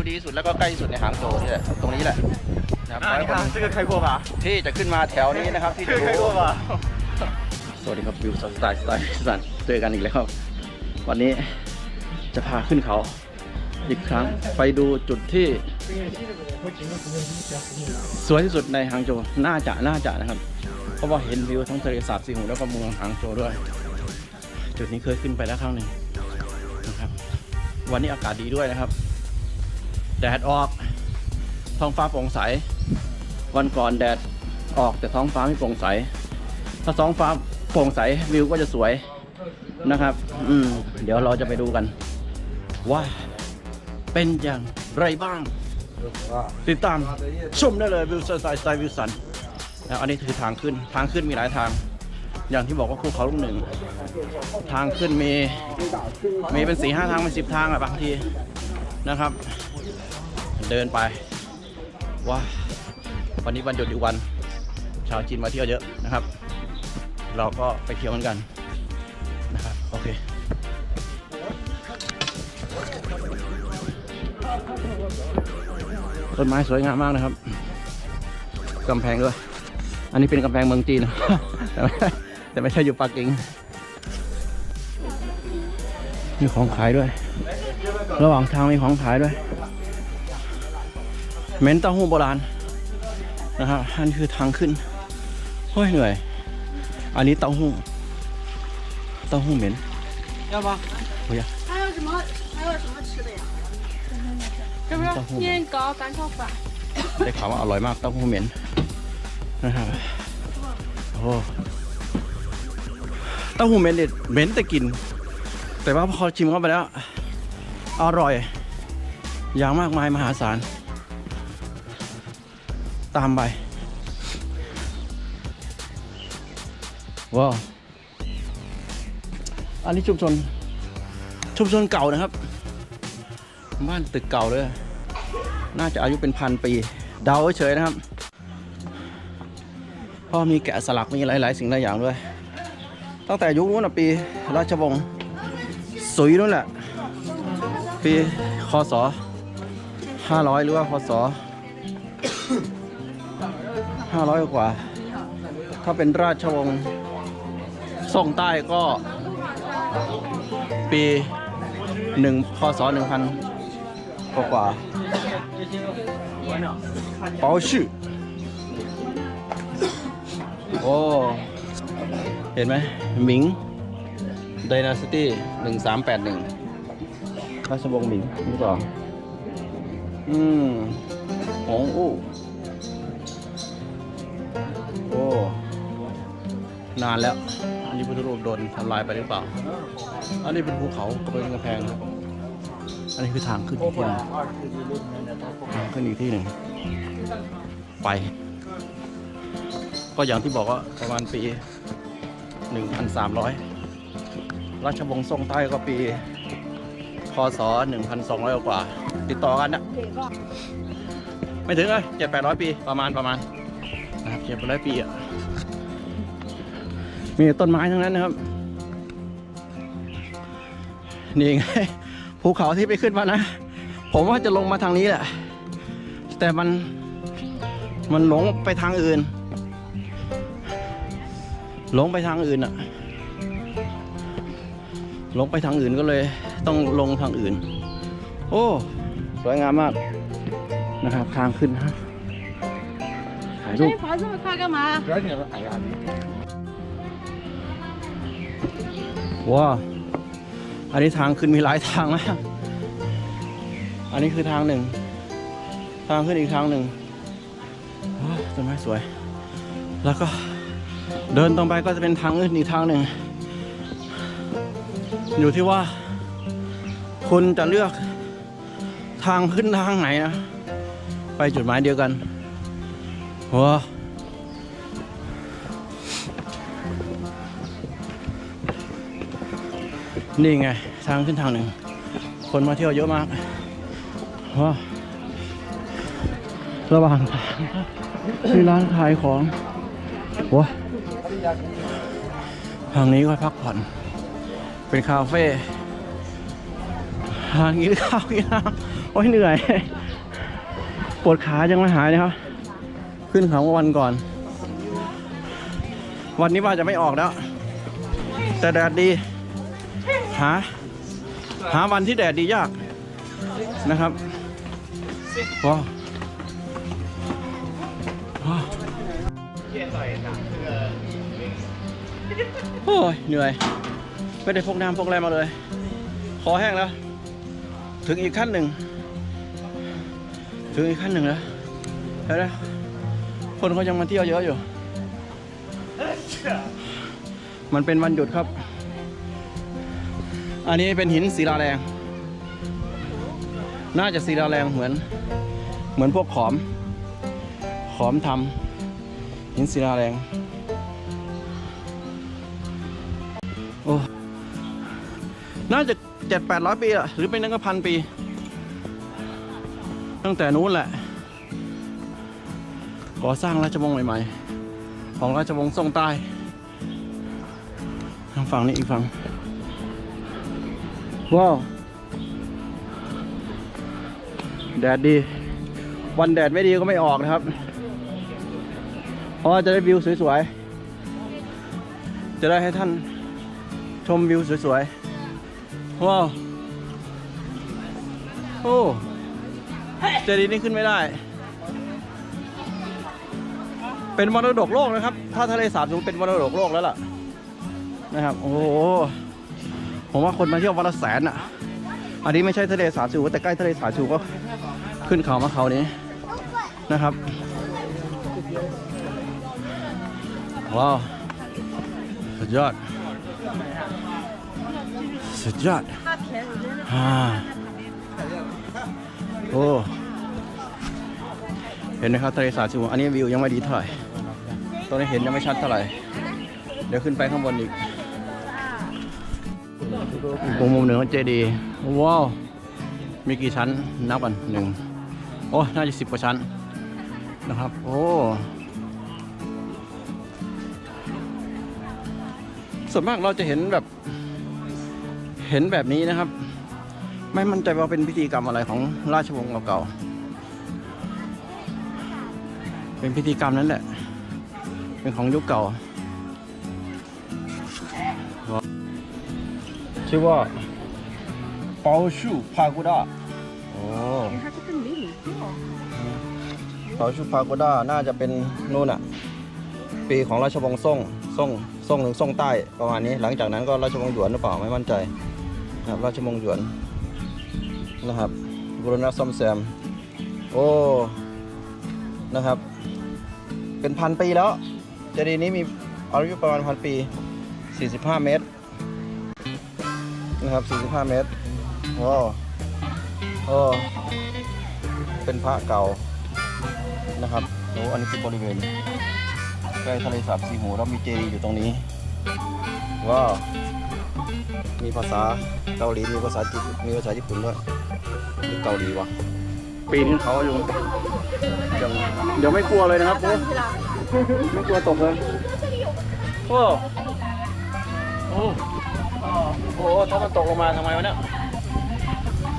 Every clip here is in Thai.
ดีที่สุดแล้วก็ใกล้ที่สุดในหางโจวนี่แหละตรงนี้แหละนะครับ这个开阔吧ที่จะขึ้นมาแถวนี้นะครับที่จะรู้สวัสดีครับวิวสไตล์สันเจอกันอีกแล้ววันนี้จะพาขึ้นเขาอีกครั้งไปดูจุดที่สวยที่สุดในหางโจวน่าจะนะครับเพราะว่าเห็นวิวทั้งทะเลสาบสีหงแล้วก็เมืองหางโจวด้วยจุดนี้เคยขึ้นไปแล้วครั้งหนึ่งนะครับวันนี้อากาศดีด้วยนะครับแดดออกท้องฟ้าโปร่งใสวันก่อนแดดออกแต่ท้องฟ้าไม่โปร่งใสถ้าท้องฟ้าโปร่งใสวิวก็จะสวยนะครับเดี๋ยวเราจะไปดูกันว่าเป็นอย่างไรบ้างติดตามชมได้เลยวิวสไตล์วิวสันอันนี้คือทางขึ้นมีหลายทางอย่างที่บอกว่าภูเขาลูกหนึ่งทางขึ้นมีเป็น 4-5 ทางเป็น10 ทางอะบางทีนะครับเดินไปว้าวันนี้วันหยุดอีกวันชาวจีนมาเที่ยวเยอะนะครับเราก็ไปเที่ยวกันนะครับโอเคต้นไม้สวยงามมากนะครับกำแพงด้วยอันนี้เป็นกำแพงเมืองจีน แต่ไม่ใช่อยู่ปักกิ่งมีของขายด้วยระหว่างทางมีของขายด้วยเหม็นเต้าหู้โบราณนะครับอันนี้คือทางขึ้นโอ้ยเหนื่อยอันนี้เต้าหู้เหม็น要吗不要还有什么吃的呀这不是年糕蛋炒饭ได้ข่าวว่าอร่อยมากเต้าหู้เหม็นนะครับโอ้เต้าหู้เหม็นเนี่ยเหม็นแต่กลิ่นแต่ว่าพอชิมเข้าไปแล้วอร่อยอย่างมากมายมหาศาลตามไปว้าวอันนี้ชุมชนเก่านะครับบ้านตึกเก่าเลยน่าจะอายุเป็น1,000 ปีเดาเฉยนะครับเพราะมีแกะสลักมีหลายสิ่งหลายอย่างด้วยตั้งแต่ยุคนู้นปีราชวงศ์สุยนู่นแหละปีคศ500หรือว่าคศ500 กว่าถ้าเป็นราชวงศ์ซ่งใต้ก็ปีคศ1,000 กว่าเปาชื่อโอ้เห็นไหมหมิง Dynasty 1381ราชวงศ์หมิงนี่ต่อหงอู้โอ้นานแล้วอันนี้พุทธรูปโดนทำลายไปหรือเปล่าอันนี้เป็นภูเขาก็เป็นกำแพงครับอันนี้คือทางขึ้นอีกที่หนึ่งไปก็อย่างที่บอกว่าประมาณปี 1,300 ราชวงศ์ซ่งใต้ก็ปีคศ 1,200 กว่าติดต่อกันนะไม่ถึงเลย700-800 ปีประมาณนะครับ700 ปีอ่ะมีต้นไม้ทั้งนั้นนะครับนี่ไงภูเขาที่ไปขึ้นมานะผมว่าจะลงมาทางนี้แหละแต่มันหลงไปทางอื่นอ่ะหลงไปทางอื่นก็เลยต้องลงทางอื่นโอ้สวยงามมากนะครับทางขึ้นฮะถ่ายรูป跑这么快干嘛ว้าอันนี้ทางขึ้นมีหลายทางมากอันนี้คือทางหนึ่งทางขึ้นอีกทางหนึ่งต้นไม้สวยแล้วก็เดินตรงไปก็จะเป็นทางอื่นอีกทางหนึ่งอยู่ที่ว่าคุณจะเลือกทางขึ้นทางไหนนะไปจุดหมายเดียวกันว้านี่ไงทางขึ้นทางหนึ่งคนมาเที่ยวเยอะมากว้าระหว่างทางที่ร้านขายของว้าทางนี้ก็พักผ่อนเป็นคาเฟ่ กินข้าวกินน้ำโอ้ยเหนื่อยปวดขายังไม่หายนะครับขึ้นเขาเมื่อวันก่อน วันนี้ว่าจะไม่ออกแล้วแต่แดดดีหาวันที่แดดดียากนะครับว้าวโอ้ยเหนื่อยไม่ได้พกน้ำพกอะไรมาเลยคอแห้งแล้วถึงอีกขั้นหนึ่งแล้วแล้วคนเขายังมาเที่ยวเยอะอยู่มันเป็นวันหยุดครับอันนี้เป็นหินศิลาแรงน่าจะศิลาแรงเหมือนพวกขอมทำหินศิลาแรงโอ้น่าจะ700-800 ปีอะหรือเป็นตั้ง1,000 ปีตั้งแต่นู้นแหละก่อสร้างราชวงศ์ใหม่ๆของราชวงศ์ซ่งใต้ทางฝั่งนี้อีกฝั่งว้าวแดดดีวันแดดไม่ดีก็ไม่ออกนะครับเพราะจะได้วิวสวยๆจะได้ให้ท่านชมวิวสวยๆว้าวโอ้เจดีย์นี้ขึ้นไม่ได้เป็นมรดกโลกนะครับถ้าทะเลสาบสูงเป็นมรดกโลกแล้วล่ะนะครับโอ้โหผมว่าคนมาเที่ยววันละแสนอ่ะอันนี้ไม่ใช่ทะเลสาบสูงแต่ใกล้ทะเลสาบสูงก็ขึ้นเขามาเขานี้นะครับว้าวสุดยอดโอ้เห็นไหมครับทะเลสาบสูงอันนี้วิวยังไม่ดีเท่าไหร่ตอนนี้เห็นยังไม่ชัดเท่าไหร่เดี๋ยวขึ้นไปข้างบนอีกมุมหนึ่งของเจดีย์ว้าวมีกี่ชั้นนับกัน1โอ้น่าจะ10 กว่าชั้นนะครับโอ้ส่วนมากเราจะเห็นแบบนี้นะครับไม่มั่นใจว่าเป็นพิธีกรรมอะไรของราชวงศ์เก่าๆเป็นพิธีกรรมนั้นแหละเป็นของยุคเก่าชื่อว่าเปาชูพากูด้าโอ้เปาชูพากูด้าน่าจะเป็นนู่นอ่ะปีของราชวงศ์ซ่งหนึ่งซ่งใต้ประมาณนี้หลังจากนั้นก็ราชวงศ์หยวนหรือเปล่าไม่มั่นใจนะครับราชวงศ์หยวนนะครับบูรณะซ่อมแซมโอ้นะครับเป็น1,000 ปีแล้วเจดีย์นี้มีอายุประมาณ1,000 ปี45 เมตรนะครับ45 เมตรว้าวโอ้เป็นพระเก่านะครับโอ้อันนี้คือบริเวณใกล้ทะเลสาบสีหูแล้วมีเจดีย์อยู่ตรงนี้ว้าวมีภาษาเกาหลีมีภาษาจีนมีภาษาญี่ปุ่นด้วยหรือเกาหลีวะปีนขึ้นเขาอยู่เดี๋ยวไม่กลัวเลยนะครับไม่กลัวตกเลยโอ้โหถ้ามันตกลงมาทำไมวะเนี่ย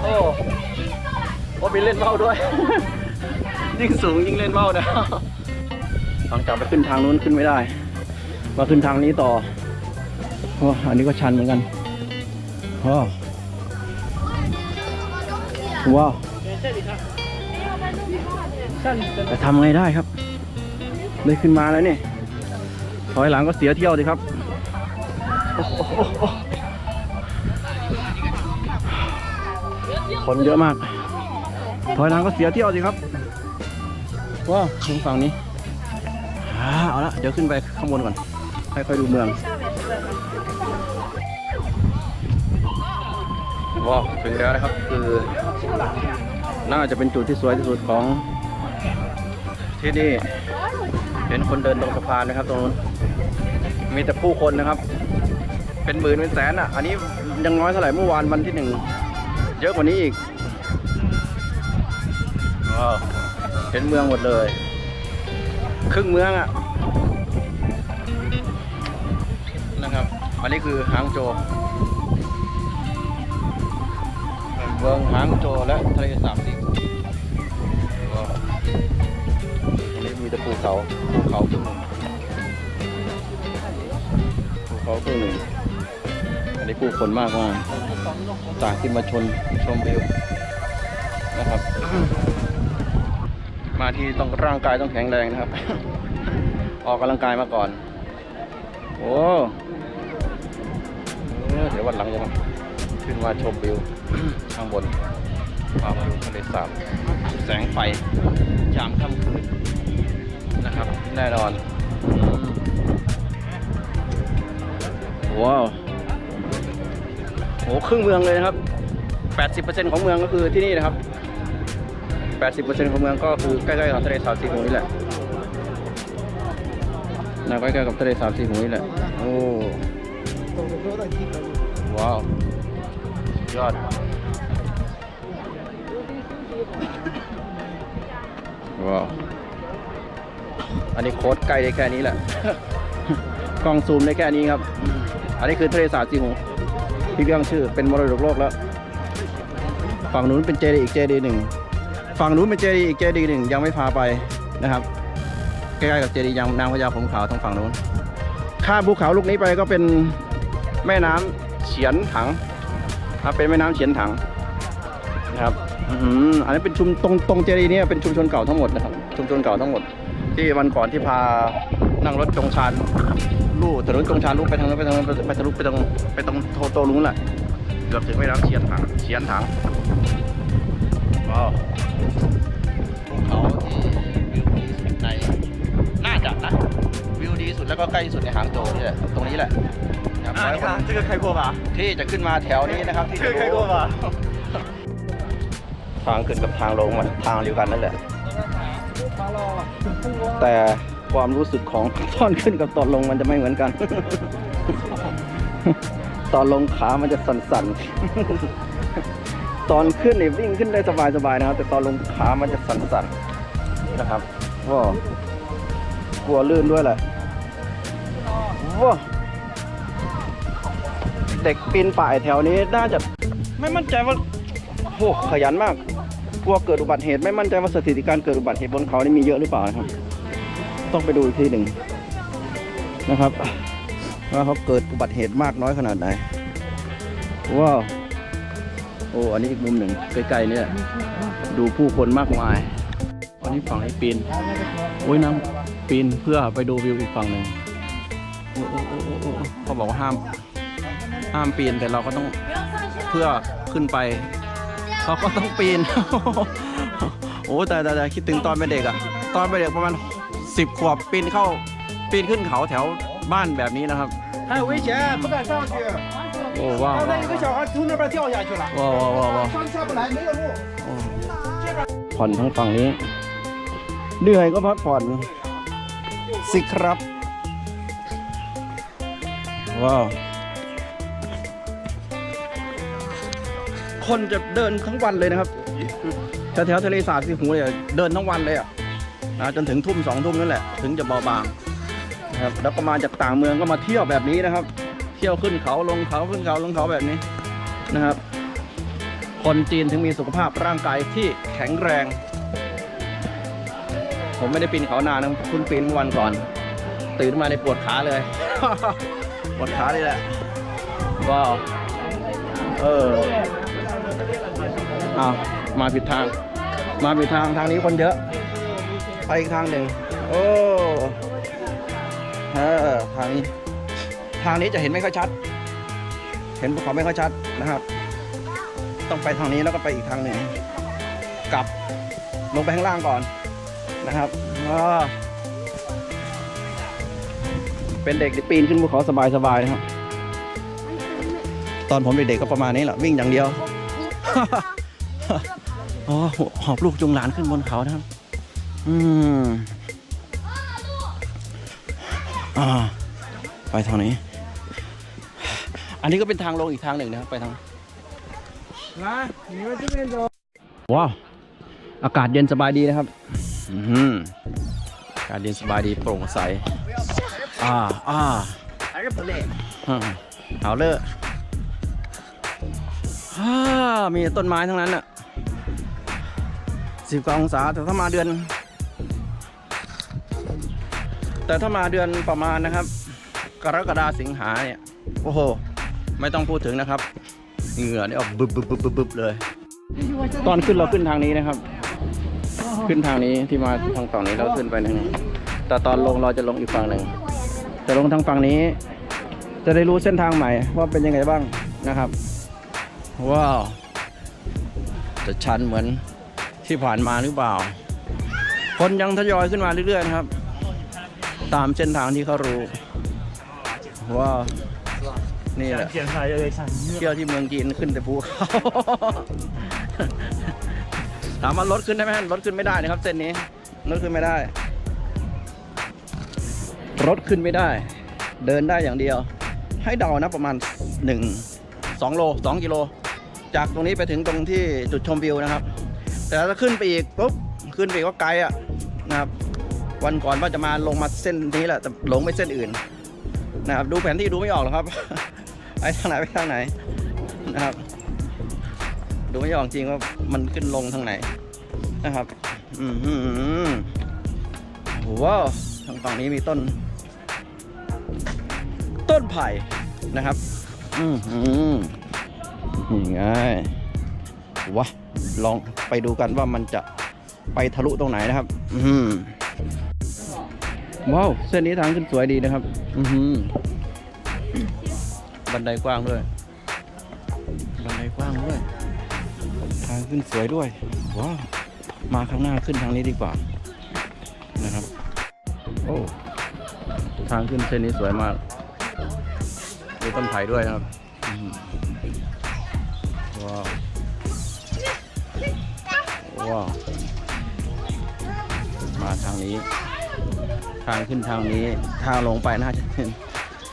โอ้บินเล่นเบ้าด้วยยิ่งสูงยิ่งเล่นเบ้านะหลังจากไปขึ้นทางนู้นขึ้นไม่ได้มาขึ้นทางนี้ต่อโอ้อันนี้ก็ชันเหมือนกันว้าวแต่ทำไงได้ครับได้ขึ้นมาแล้วนี่ถอยหลังก็เสียเที่ยวสิครับคนเยอะมากถอยหลังก็เสียเที่ยวสิครับว้าวถึงฝั่งนี้เอาละเดี๋ยวขึ้นไปข้างบนก่อนให้ค่อยดูเมืองว้าวถึงแล้วนะครับคือน่าจะเป็นจุดที่สวยที่สุดของที่นี่เห็นคนเดินตรงสะพานนะครับตรงนู้นมีแต่ผู้คนนะครับเป็นหมื่นเป็นแสนอ่ะอันนี้ยังน้อยเท่าไหร่เมื่อวานวันที่1เยอะกว่านี้อีกว้าวเห็นเมืองหมดเลยครึ่งเมืองอ่ะนะครับอันนี้คือฮางโจว เมืองหางโจวและทะเลสาบสีหูอันนี้มีแต่ภูเขาครึ่งหนึ่งภูเขาครึ่งหนึ่งอันนี้ผู้คนมากต่างที่มาชมวิวนะครับ มาที่ต้องร่างกายต้องแข็งแรงนะครับ ออกกำลังกายมาก่อน โอ้เดี๋ยววันหลังจะมาขึ้นมาชมวิว ข้างบนมาดูทะเลสาบแสงไฟยามค่ำคืนนะครับแน่นอนว้าวโอ้ครึ่งเมืองเลยนะครับ 80% ของเมืองก็คือที่นี่นะครับ 80% ของเมืองก็คือใกล้ๆกับทะเลสาบสีหูนี่แหละนะใกล้ๆกับทะเลสาบสีหูนี่แหละโอ้ว้าวยอดว้าวอันนี้โค้ดใกล้ได้แค่นี้แหละ กล้องซูมได้แค่นี้ครับอันนี้คือทะเลสาบสีหูที่เรื่องชื่อเป็นมรดกโลกแล้วฝั่งนู้นเป็นเจดีย์อีกเจดีย์หนึ่งฝั่งนู้นเป็นเจดีย์อีกเจดีย์หนึ่งยังไม่พาไปนะครับใกล้ๆกับเจดีย์นางพญาผมขาวทางฝั่งนู้นข้ามภูเขาลูกนี้ไปก็เป็นแม่น้ำเฉียนถังครับเป็นแม่น้ำเฉียนถังนะครับอันนี้เป็นตรงเจดีย์นี้เป็นชุมชนเก่าทั้งหมดนะครับชุมชนเก่าทั้งหมดที่วันก่อนที่พานั่งรถจงชานลู่ถนนจงชานลู่ไปทางไปตรงโตลุงแหละเกือบถึงแม่น้ำเฉียนถังว้าวภูเขาที่วิวดีสุดในน่าจะนะวิวดีสุดแล้วก็ใกล้ที่สุดในหางโจวนี่แหละตรงนี้แหละ啊，这个开过吧？ ที่จะขึ้นมาแถวนี้นะครับที่จะ 这个开过吧？ ทางขึ้นกับทางลงมันทางเดียวกันนั่นแหละแต่ความรู้สึกของตอนขึ้นกับตอนลงมันจะไม่เหมือนกัน ตอนลงขามันจะสั่นๆ ตอนขึ้นเนี่ยวิ่งขึ้นได้สบายๆนะครับแต่ตอนลงขามันจะสั่นๆนะครับว้าวกลัวลื่นด้วยแหละว้าวเด็กปีนป่ายแถวนี้น่าจะไม่มั่นใจว่าโอ้ขยันมากกลัวเกิดอุบัติเหตุไม่มั่นใจว่าสถิติการเกิดอุบัติเหตุบนเขานี่มีเยอะหรือเปล่านะครับต้องไปดูอีกทีหนึ่งนะครับว่าเขาเกิดอุบัติเหตุมากน้อยขนาดไหนว้าวโอ้อันนี้อีกมุมหนึ่งใกล้ๆเนี่ยดูผู้คนมากมายอันนี้ฝั่งนี้ปีนโอ้ยน้ำปีนเพื่อไปดูวิวอีกฝั่งหนึ่งเขาบอกว่าห้ามปีนแต่เราก็ต้องเพื่อขึ้นไปเขาก็ต้องปีน โอ้แต่คิดถึงตอนเป็นเด็กอะตอนเป็นเด็กประมาณ10 ขวบปีนขึ้นเขาแถวบ้านแบบนี้นะครับ还有危险，不敢上去。 โอ้ว้าว 刚才有个小孩从那边掉下去了， ว้าว上下不来，没有路。 ผ่อนทั้งฝั่งนี้เหนื่อยก็พักผ่อนสิครับว้าวคนจะเดินทั้งวันเลยนะครับแถวทะเลสาบสีหูเนี่ยเดินทั้งวันเลยอ่ะจนถึงทุ่ม2 ทุ่มนั่นแหละถึงจะเบาบางนะครับแล้วก็มาจากต่างเมืองก็มาเที่ยวแบบนี้นะครับเที่ยวขึ้นเขาลงเขาขึ้นเขาลงเขาแบบนี้นะครับคนจีนถึงมีสุขภาพร่างกายที่แข็งแรงผมไม่ได้ปีนเขานานนะเพิ่งปีนเมื่อวันก่อนตื่นมาในปวดขาเลย ปวดขาเลยแหละว้าวมาผิดทางทางนี้คนเยอะไปอีกทางหนึ่งโอ้ทางนี้จะเห็นไม่ค่อยชัดเห็นภูเขาไม่ค่อยชัดนะครับต้องไปทางนี้แล้วก็ไปอีกทางหนึ่งกลับลงไปข้างล่างก่อนนะครับเป็นเด็กปีนขึ้นภูเขาสบายๆนะครับตอนผมเด็กๆก็ประมาณนี้แหละวิ่งอย่างเดียว อ๋อหอบลูกจุงหลานขึ้นบนเขานะครับไปทางนี้อันนี้ก็เป็นทางลงอีกทางหนึ่งนะครับไปทางว้าวอากาศเย็นสบายดีนะครับอากาศเย็นสบายดีโปร่งใสเอาเลย มีต้นไม้ทั้งนั้นอ่ะ10 กว่าองศาแต่ถ้ามาเดือนประมาณนะครับกรกฎาสิงหาเนี่ยโอ้โหไม่ต้องพูดถึงนะครับเหงื่อเนี่ยออกบึบเลย ตอนขึ้นเราขึ้นทางนี้นะครับ ขึ้นทางนี้ที่มาทางฝั่งนี้เราขึ้นไปนึงแต่ตอนลงเราจะลงอีกฝั่งหนึ่งแต่ลงทางฝั่งนี้ จะได้รู้เส้นทางใหม่ว่าเป็นยังไงบ้างนะครับว้าวจะชันเหมือนที่ผ่านมาหรือเปล่าคนยังทยอยขึ้นมาเรื่อยๆนะครับตามเส้นทางที่เขารู้ว้าวนี่แหละเที่ยวที่เมืองจีนขึ้นแต่ภูเขา ถามว่ารถขึ้นได้ไหมรถขึ้นไม่ได้นะครับเส้นนี้รถขึ้นไม่ได้รถขึ้นไม่ได้เดินได้อย่างเดียวให้เดานะประมาณ2 โล 2 กิโลจากตรงนี้ไปถึงตรงที่จุดชมวิวนะครับแต่ถ้าขึ้นไปอีกปุ๊บขึ้นไปอีกก็ไกลอ่ะนะครับวันก่อนว่าจะมาลงมาเส้นนี้แหละแต่หลงไปเส้นอื่นนะครับดูแผนที่ดูไม่ออกหรอกครับ ไปทางไหนไปทางไหนนะครับดูไม่ออกจริงว่ามันขึ้นลงทางไหนนะครับว้าวทางฝั่งนี้มีต้นไผ่นะครับนี่ไงว้าลองไปดูกันว่ามันจะไปทะลุตรงไหนนะครับว้าวเส้นนี้ทางขึ้นสวยดีนะครับบันไดกว้างด้วยทางขึ้นสวยด้วยว้าวมาข้างหน้าขึ้นทางนี้ดีกว่านะครับโอ้ทางขึ้นเส้นนี้สวยมากมีต้นไผ่ด้วยนะครับว้าวมาทางนี้ทางขึ้นทางนี้ทางลงไปน่าจะเป็น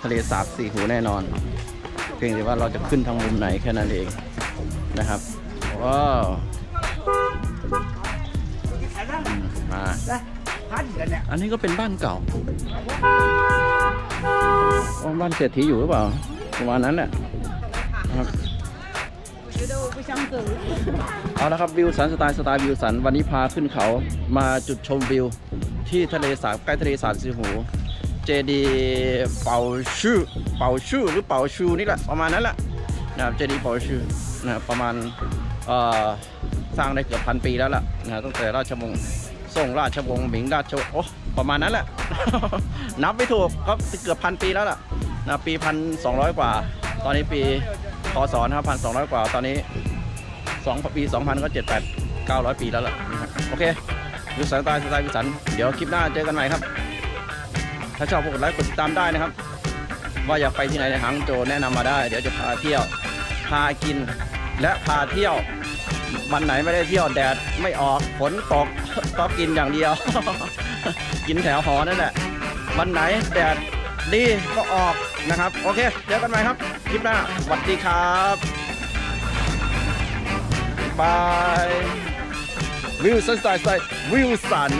ทะเลสาบสีหูแน่นอนเพียงแต่ว่าเราจะขึ้นทางมุมไหนแค่นั้นเองนะครับว้าวมาอันนี้ก็เป็นบ้านเก่าบ้านเศรษฐีอยู่หรือเปล่าประมาณนั้นแหละครับเอาละครับวิวสันสไตล์วิวสันวันนี้พาขึ้นเขามาจุดชมวิวที่ทะเลสาบใกล้ทะเลสาบสีหูเจดีเป่าชื่อหรือเป่าชูนี่แหละประมาณนั้นแหละนะครับเจดีเป่าชื่อนะประมาณสร้างได้เกือบ1,000 ปีแล้วล่ะนะตั้งแต่ราชวงศ์ส่งราชวงศ์หมิงราชวงศ์ประมาณนั้นแหละ นับไม่ถูกก็เกือบ1,000 ปีแล้วล่ะนะปี1,200 กว่าตอนนี้ปีคศนะครับ1,200 กว่าตอนนี้ปี2000ก็700-800-900 ปีแล้วล่ะโอเควิวสันสไตล์วิวสันเดี๋ยวคลิปหน้าเจอกันใหม่ครับถ้าชอบกดไลค์กดติดตามได้นะครับว่าอยากไปที่ไหนในหางโจวแนะนำมาได้เดี๋ยวจะพาเที่ยวพากินและพาเที่ยววันไหนไม่ได้เที่ยวแดดไม่ออกฝนตกก็กินอย่างเดียว กินแถวหอนั่นแหละวันไหนแดดดีก็ออกนะครับโอเคเจอกันใหม่ครับคลิปหน้าสวัสดีครับบายวิวสันสไตล์วิวสัน